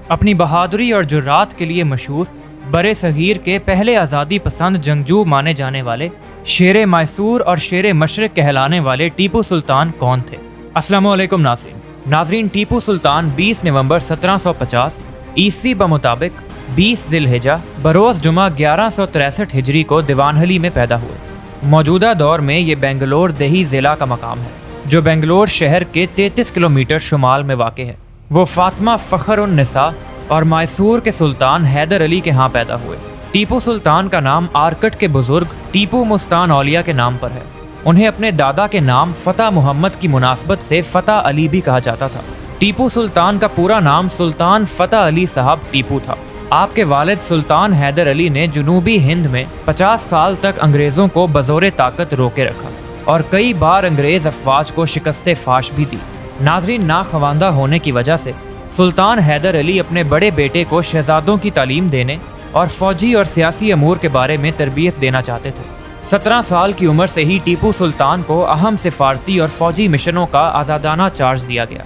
اپنی بہادری اور جرات کے لیے مشہور برے صغیر کے پہلے آزادی پسند جنگجو مانے جانے والے شیر میسور اور شیر مشرق کہلانے والے ٹیپو سلطان کون تھے؟ السلام علیکم ناظرین، ٹیپو سلطان 20 نومبر 1750 عیسوی بمطابق 20 ذی الحجہ بروز جمعہ 1163 ہجری کو دیوانہلی میں پیدا ہوئے۔ موجودہ دور میں یہ بنگلور دیہی ضلع کا مقام ہے جو بنگلور شہر کے 33 کلومیٹر شمال میں واقع ہے۔ وہ فاطمہ فخر النساء اور میسور کے سلطان حیدر علی کے ہاں پیدا ہوئے۔ ٹیپو سلطان کا نام آرکٹ کے بزرگ ٹیپو مستان اولیاء کے نام پر ہے۔ انہیں اپنے دادا کے نام فتح محمد کی مناسبت سے فتح علی بھی کہا جاتا تھا۔ ٹیپو سلطان کا پورا نام سلطان فتح علی صاحب ٹیپو تھا۔ آپ کے والد سلطان حیدر علی نے جنوبی ہند میں 50 سال تک انگریزوں کو بزور طاقت روکے رکھا اور کئی بار انگریز افواج کو شکست فاش بھی دی۔ ناظرین، ناخواندہ ہونے کی وجہ سے سلطان حیدر علی اپنے بڑے بیٹے کو شہزادوں کی تعلیم دینے اور فوجی اور سیاسی امور کے بارے میں تربیت دینا چاہتے تھے۔ 17 سال کی عمر سے ہی ٹیپو سلطان کو اہم سفارتی اور فوجی مشنوں کا آزادانہ چارج دیا گیا۔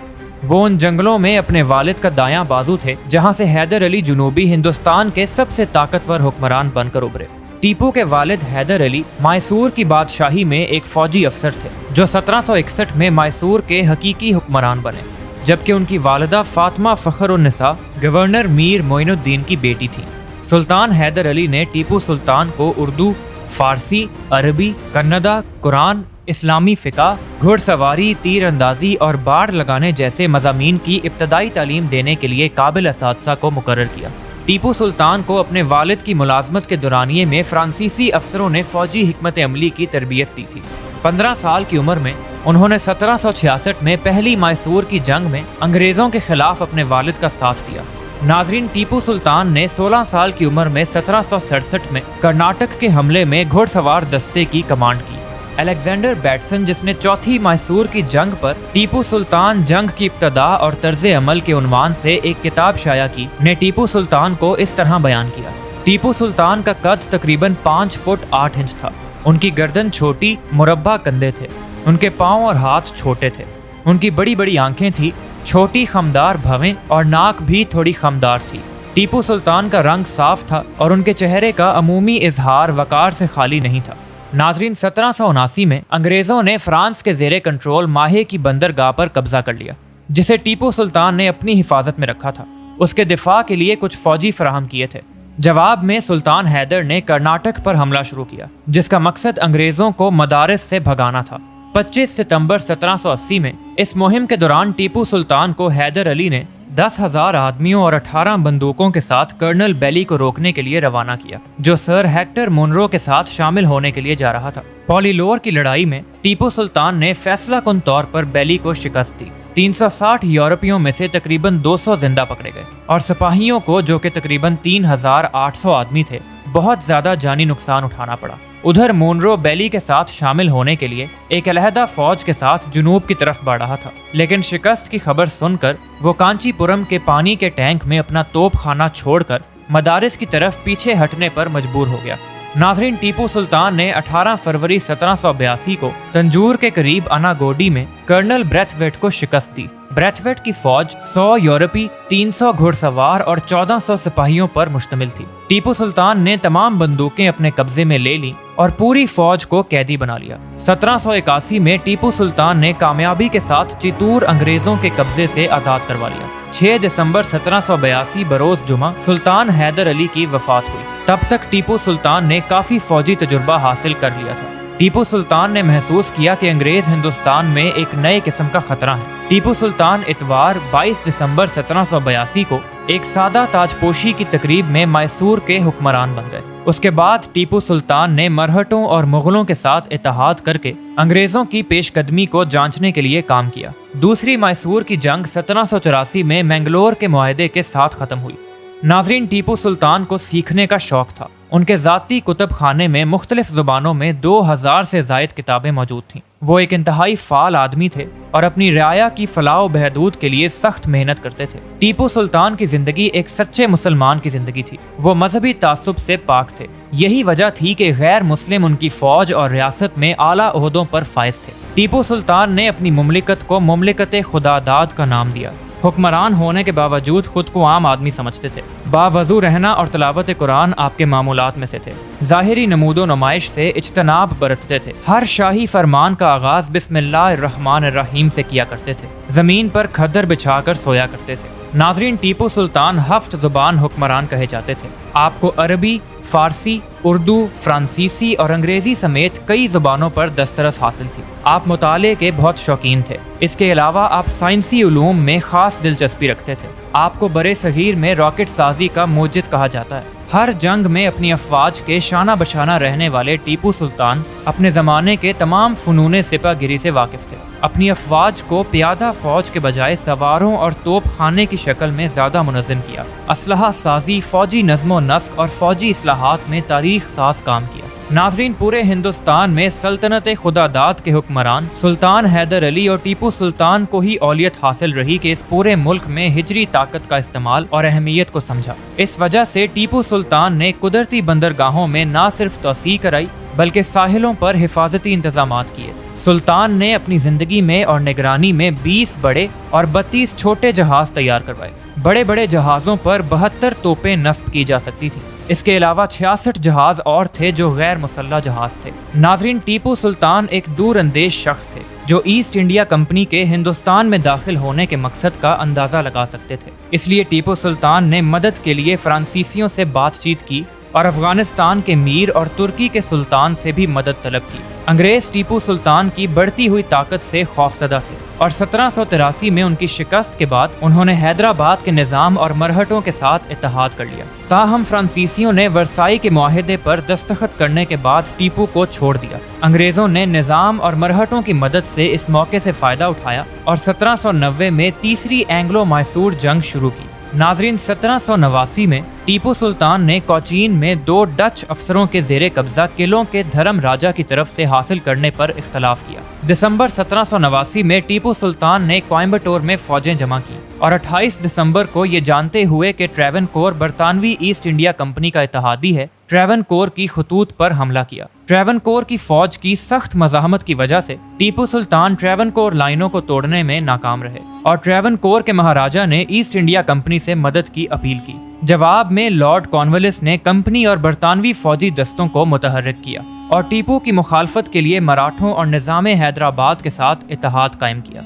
وہ ان جنگلوں میں اپنے والد کا دایاں بازو تھے جہاں سے حیدر علی جنوبی ہندوستان کے سب سے طاقتور حکمران بن کر ابھرے۔ ٹیپو کے والد حیدر علی میسور کی بادشاہی میں ایک فوجی افسر تھے جو 1761 میں میسور کے حقیقی حکمران بنے، جبکہ ان کی والدہ فاطمہ فخر النساء گورنر میر معین الدین کی بیٹی تھی۔ سلطان حیدر علی نے ٹیپو سلطان کو اردو، فارسی، عربی، کنڈا، قرآن، اسلامی فقہ، گھڑ سواری، تیر اندازی اور باڑ لگانے جیسے مضامین کی ابتدائی تعلیم دینے کے لیے قابل اساتذہ کو مقرر کیا۔ ٹیپو سلطان کو اپنے والد کی ملازمت کے دورانیے میں فرانسیسی افسروں نے فوجی حکمت عملی کی تربیت دی تھی۔ 15 سال کی عمر میں انہوں نے 1766 میں پہلی میسور کی جنگ میں انگریزوں کے خلاف اپنے والد کا ساتھ دیا۔ ناظرین، ٹیپو سلطان نے 16 سال کی عمر میں 1767 میں کرناٹک کے حملے میں گھڑ سوار دستے کی کمانڈ کی۔ الیگزینڈر بیٹسن، جس نے چوتھی میسور کی جنگ پر ٹیپو سلطان جنگ کی ابتدا اور طرز عمل کے عنوان سے ایک کتاب شائع کی، نے ٹیپو سلطان کو اس طرح بیان کیا: ٹیپو سلطان کا قد تقریباً 5 فٹ 8 انچ تھا۔ ان کی گردن چھوٹی مربع کندھے تھے، ان کے پاؤں اور ہاتھ چھوٹے تھے، ان کی بڑی بڑی آنکھیں تھیں، چھوٹی خمدار بھویں اور ناک بھی تھوڑی خمدار تھی۔ ٹیپو سلطان کا رنگ صاف تھا اور ان کے چہرے کا عمومی اظہار وقار سے خالی نہیں تھا۔ ناظرین، 1779 میں انگریزوں نے فرانس کے زیر کنٹرول ماہے کی بندرگاہ پر قبضہ کر لیا، جسے ٹیپو سلطان نے اپنی حفاظت میں رکھا تھا۔ اس کے دفاع کے لیے کچھ فوجی فراہم کیے تھے۔ جواب میں سلطان حیدر نے کرناٹک پر حملہ شروع کیا، جس کا مقصد انگریزوں کو مدارس سے بھگانا تھا۔ 25 ستمبر 1780 میں اس مہم کے دوران ٹیپو سلطان کو حیدر علی نے 10,000 آدمیوں اور 18 بندوقوں کے ساتھ کرنل بیلی کو روکنے کے لیے روانہ کیا، جو سر ہیکٹر مونرو کے ساتھ شامل ہونے کے لیے جا رہا تھا۔ پولیلور کی لڑائی میں ٹیپو سلطان نے فیصلہ کن طور پر بیلی کو شکست دی۔ 360 یورپیوں میں سے تقریباً 200 زندہ پکڑے گئے اور سپاہیوں کو، جو کہ تقریباً 3,800 آدمی تھے، بہت زیادہ جانی نقصان اٹھانا پڑا۔ ادھر مونرو بیلی کے ساتھ شامل ہونے کے لیے ایک علیحدہ فوج کے ساتھ جنوب کی طرف بڑھ رہا تھا، لیکن شکست کی خبر سن کر وہ کانچی پورم کے پانی کے ٹینک میں اپنا توپ خانہ چھوڑ کر مدارس کی طرف پیچھے ہٹنے پر مجبور ہو گیا۔ ناظرین، ٹیپو سلطان نے 18 فروری 1782 کو تنجور کے قریب اناگوڈی میں کرنل بریتھ ویٹ کو شکست دی۔ بریتھ ویٹ کی فوج 100 یورپی، 300 گھڑ سوار اور 1400 سپاہیوں پر مشتمل تھی۔ ٹیپو سلطان نے تمام بندوقیں اپنے قبضے میں لے لیں اور پوری فوج کو قیدی بنا لیا۔ 1781 میں ٹیپو سلطان نے کامیابی کے ساتھ چتور انگریزوں کے قبضے سے آزاد کروا لیا۔ 6 دسمبر 1782 بروز جمعہ سلطان حیدر علی کی وفات ہوئی۔ تب تک ٹیپو سلطان نے کافی فوجی تجربہ حاصل کر لیا تھا۔ ٹیپو سلطان نے محسوس کیا کہ انگریز ہندوستان میں ایک نئے قسم کا خطرہ ہے۔ ٹیپو سلطان اتوار 22 دسمبر 1782 کو ایک سادہ تاج پوشی کی تقریب میں میسور کے حکمران بن گئے۔ اس کے بعد ٹیپو سلطان نے مرہٹوں اور مغلوں کے ساتھ اتحاد کر کے انگریزوں کی پیش قدمی کو جانچنے کے لیے کام کیا۔ دوسری میسور کی جنگ 1784 میں مینگلور کے معاہدے کے ساتھ ختم ہوئی۔ ناظرین، ٹیپو سلطان کو سیکھنے کا شوق تھا۔ ان کے ذاتی کتب خانے میں مختلف زبانوں میں 2000 سے زائد کتابیں موجود تھیں۔ وہ ایک انتہائی فعال آدمی تھے اور اپنی رعایا کی فلاح و بہبود کے لیے سخت محنت کرتے تھے۔ ٹیپو سلطان کی زندگی ایک سچے مسلمان کی زندگی تھی۔ وہ مذہبی تعصب سے پاک تھے۔ یہی وجہ تھی کہ غیر مسلم ان کی فوج اور ریاست میں اعلیٰ عہدوں پر فائز تھے۔ ٹیپو سلطان نے اپنی مملکت کو مملکت خدا داد کا نام دیا۔ حکمران ہونے کے باوجود خود کو عام آدمی سمجھتے تھے۔ باوضو رہنا اور تلاوت قرآن آپ کے معمولات میں سے تھے۔ ظاہری نمود و نمائش سے اجتناب برتتے تھے۔ ہر شاہی فرمان کا آغاز بسم اللہ الرحمن الرحیم سے کیا کرتے تھے۔ زمین پر کھدر بچھا کر سویا کرتے تھے۔ ناظرین، ٹیپو سلطان 7 زبان حکمران کہے جاتے تھے۔ آپ کو عربی، فارسی، اردو، فرانسیسی اور انگریزی سمیت کئی زبانوں پر دسترس حاصل تھی۔ آپ مطالعے کے بہت شوقین تھے۔ اس کے علاوہ آپ سائنسی علوم میں خاص دلچسپی رکھتے تھے۔ آپ کو برے صغیر میں راکٹ سازی کا موجد کہا جاتا ہے۔ ہر جنگ میں اپنی افواج کے شانہ بشانہ رہنے والے ٹیپو سلطان اپنے زمانے کے تمام فنون سپہ گیری سے واقف تھے۔ اپنی افواج کو پیادہ فوج کے بجائے سواروں اور توپ خانے کی شکل میں زیادہ منظم کیا۔ اسلحہ سازی، فوجی نظم و نسق اور فوجی اصلاحات میں تاریخ ساز کام کیا۔ ناظرین، پورے ہندوستان میں سلطنت خدا داد کے حکمران سلطان حیدر علی اور ٹیپو سلطان کو ہی اولیت حاصل رہی کہ اس پورے ملک میں ہجری طاقت کا استعمال اور اہمیت کو سمجھا۔ اس وجہ سے ٹیپو سلطان نے قدرتی بندرگاہوں میں نہ صرف توسیع کرائی بلکہ ساحلوں پر حفاظتی انتظامات کیے۔ سلطان نے اپنی زندگی میں اور نگرانی میں 20 بڑے اور 32 چھوٹے جہاز تیار کروائے۔ بڑے بڑے جہازوں پر 72 توپیں نصب کی جا سکتی تھیں۔ اس کے علاوہ 66 جہاز اور تھے جو غیر مسلح جہاز تھے۔ ناظرین، ٹیپو سلطان ایک دور اندیش شخص تھے جو ایسٹ انڈیا کمپنی کے ہندوستان میں داخل ہونے کے مقصد کا اندازہ لگا سکتے تھے۔ اس لیے ٹیپو سلطان نے مدد کے لیے فرانسیسیوں سے بات چیت کی اور افغانستان کے میر اور ترکی کے سلطان سے بھی مدد طلب کی۔ انگریز ٹیپو سلطان کی بڑھتی ہوئی طاقت سے خوفزدہ تھے اور 1783 میں ان کی شکست کے بعد انہوں نے حیدرآباد کے نظام اور مرہٹوں کے ساتھ اتحاد کر لیا۔ تاہم فرانسیسیوں نے ورسائی کے معاہدے پر دستخط کرنے کے بعد ٹیپو کو چھوڑ دیا۔ انگریزوں نے نظام اور مرہٹوں کی مدد سے اس موقع سے فائدہ اٹھایا اور 1790 میں تیسری اینگلو میسور جنگ شروع کی۔ ناظرین، 1789 میں ٹیپو سلطان نے کوچین میں 2 ڈچ افسروں کے زیر قبضہ قلعوں کے دھرم راجا کی طرف سے حاصل کرنے پر اختلاف کیا۔ دسمبر 1789 میں ٹیپو سلطان نے کوئمبٹور میں فوجیں جمع کی اور 28 دسمبر کو یہ جانتے ہوئے کہ ٹریونکور برطانوی ایسٹ انڈیا کمپنی کا اتحادی ہے، ٹریونکور کی خطوط پر حملہ کیا۔ ٹریونکور کی فوج کی سخت مزاحمت کی وجہ سے ٹیپو سلطان ٹریونکور لائنوں کو توڑنے میں ناکام رہے اور ٹریونکور کے مہاراجا نے ایسٹ انڈیا کمپنی سے مدد کی اپیل کی۔ جواب میں لارڈ کارنوالیس نے کمپنی اور برطانوی فوجی دستوں کو متحرک کیا اور ٹیپو کی مخالفت کے لیے مراٹھوں اور نظام حیدرآباد کے ساتھ اتحاد قائم کیا۔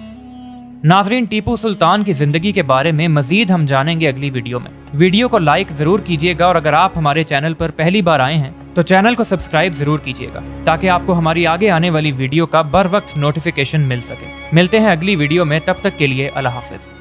ناظرین، ٹیپو سلطان کی زندگی کے بارے میں مزید ہم جانیں گے اگلی ویڈیو میں۔ ویڈیو کو لائک ضرور کیجیے گا اور اگر آپ ہمارے چینل پر پہلی بار آئے ہیں تو چینل کو سبسکرائب ضرور کیجیے گا تاکہ آپ کو ہماری آگے آنے والی ویڈیو کا بر وقت نوٹیفیکیشن مل سکے۔ ملتے ہیں اگلی ویڈیو میں، تب تک کے لیے اللہ حافظ۔